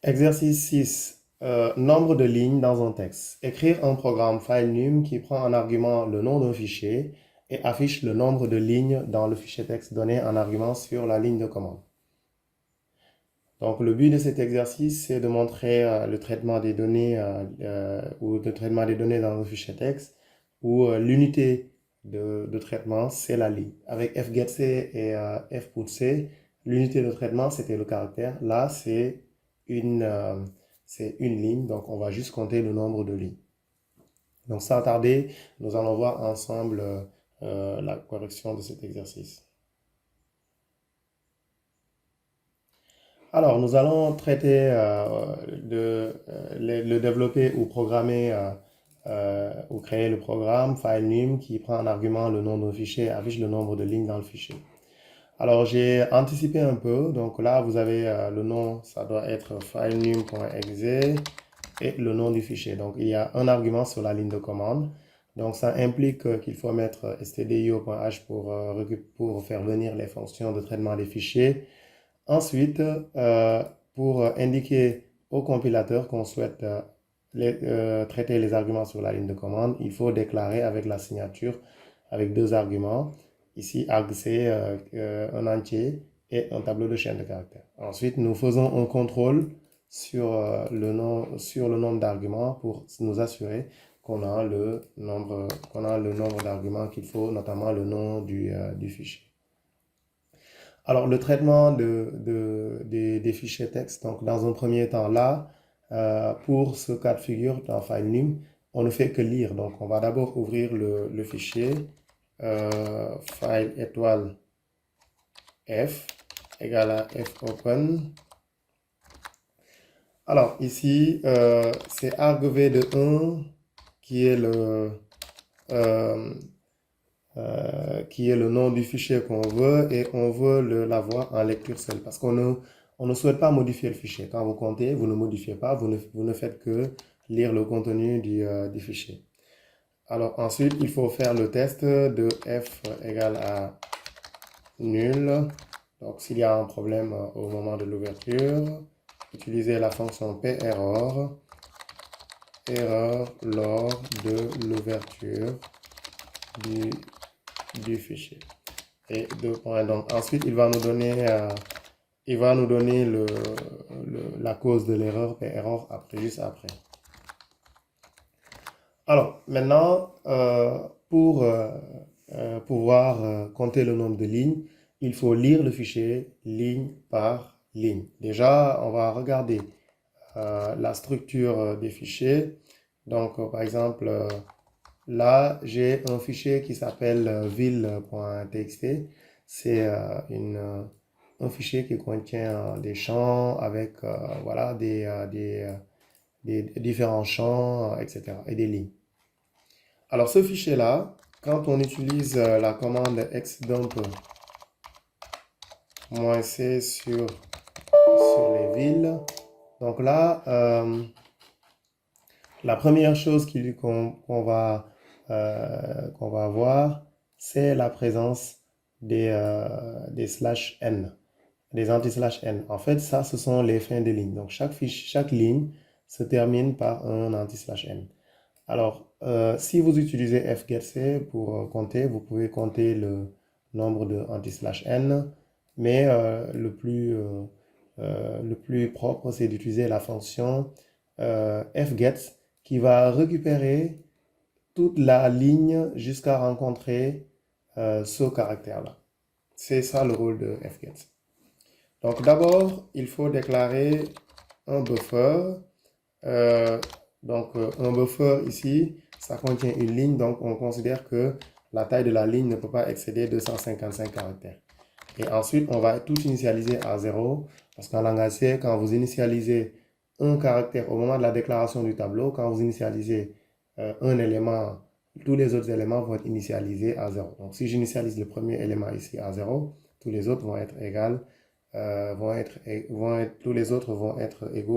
Exercice 6. Nombre de lignes dans un texte. Écrire un programme FileNum qui prend en argument le nom d'un fichier et affiche le nombre de lignes dans le fichier texte donné en argument sur la ligne de commande. Donc, le but de cet exercice, c'est de montrer le traitement des données ou le traitement des données dans un fichier texte où l'unité de traitement, c'est la ligne. Avec fgetC et fputC, l'unité de traitement, c'était le caractère. Là, c'est une ligne, donc on va juste compter le nombre de lignes. Donc, sans tarder, nous allons voir ensemble la correction de cet exercice. Alors, nous allons traiter le développer ou programmer ou créer le programme FileNum qui prend en argument le nom d'un fichier et affiche le nombre de lignes dans le fichier. Alors, j'ai anticipé un peu. Donc là, vous avez le nom, ça doit être filenum.exe et le nom du fichier. Donc, il y a un argument sur la ligne de commande. Donc, ça implique qu'il faut mettre stdio.h pour faire venir les fonctions de traitement des fichiers. Ensuite, pour indiquer au compilateur qu'on souhaite traiter les arguments sur la ligne de commande, il faut déclarer avec la signature avec deux arguments. Ici, argc, un entier et un tableau de chaîne de caractères. Ensuite, nous faisons un contrôle sur le nombre d'arguments pour nous assurer qu'on a le nombre d'arguments qu'il faut, notamment le nom du fichier. Alors, le traitement des fichiers texte, donc dans un premier temps là, pour ce cas de figure dans FileNum, on ne fait que lire. Donc, on va d'abord ouvrir le fichier file étoile f égale à fopen. Alors, ici, c'est argv de 1 qui est qui est le nom du fichier qu'on veut et on veut l'avoir en lecture seule parce on ne souhaite pas modifier le fichier. Quand vous comptez, vous ne modifiez pas, vous ne faites que lire le contenu du fichier. Alors ensuite, il faut faire le test de f égale à nul. Donc s'il y a un problème au moment de l'ouverture, utilisez la fonction perror, erreur lors de l'ouverture du fichier. Et deux points. Donc ensuite, il va nous donner la cause de l'erreur, erreur après, juste après. Alors maintenant, pour pouvoir compter le nombre de lignes, il faut lire le fichier ligne par ligne. Déjà, on va regarder la structure des fichiers. Donc, par exemple, là, j'ai un fichier qui s'appelle ville.txt. C'est un fichier qui contient des champs avec voilà, des différents champs, etc. et des lignes. Alors, ce fichier-là, quand on utilise la commande xdump-c sur les villes, donc là, la première chose qu'on va avoir, c'est la présence des slash n, des anti-slash n. En fait, ça, ce sont les fins de ligne. Donc, chaque ligne se termine par un anti-slash n. Alors, si vous utilisez fgetC pour compter, vous pouvez compter le nombre de anti-slash n, mais le plus propre, c'est d'utiliser la fonction fget qui va récupérer toute la ligne jusqu'à rencontrer ce caractère-là. C'est ça le rôle de fget. Donc d'abord, il faut déclarer un buffer. Un buffer ici, ça contient une ligne, donc on considère que la taille de la ligne ne peut pas excéder 255 caractères. Et ensuite, on va tout initialiser à 0, parce qu'en langage C, quand vous initialisez un caractère au moment de la déclaration du tableau, quand vous initialisez un élément, tous les autres éléments vont être initialisés à 0. Donc si j'initialise le premier élément ici à 0, tous les autres vont être tous les autres vont être égaux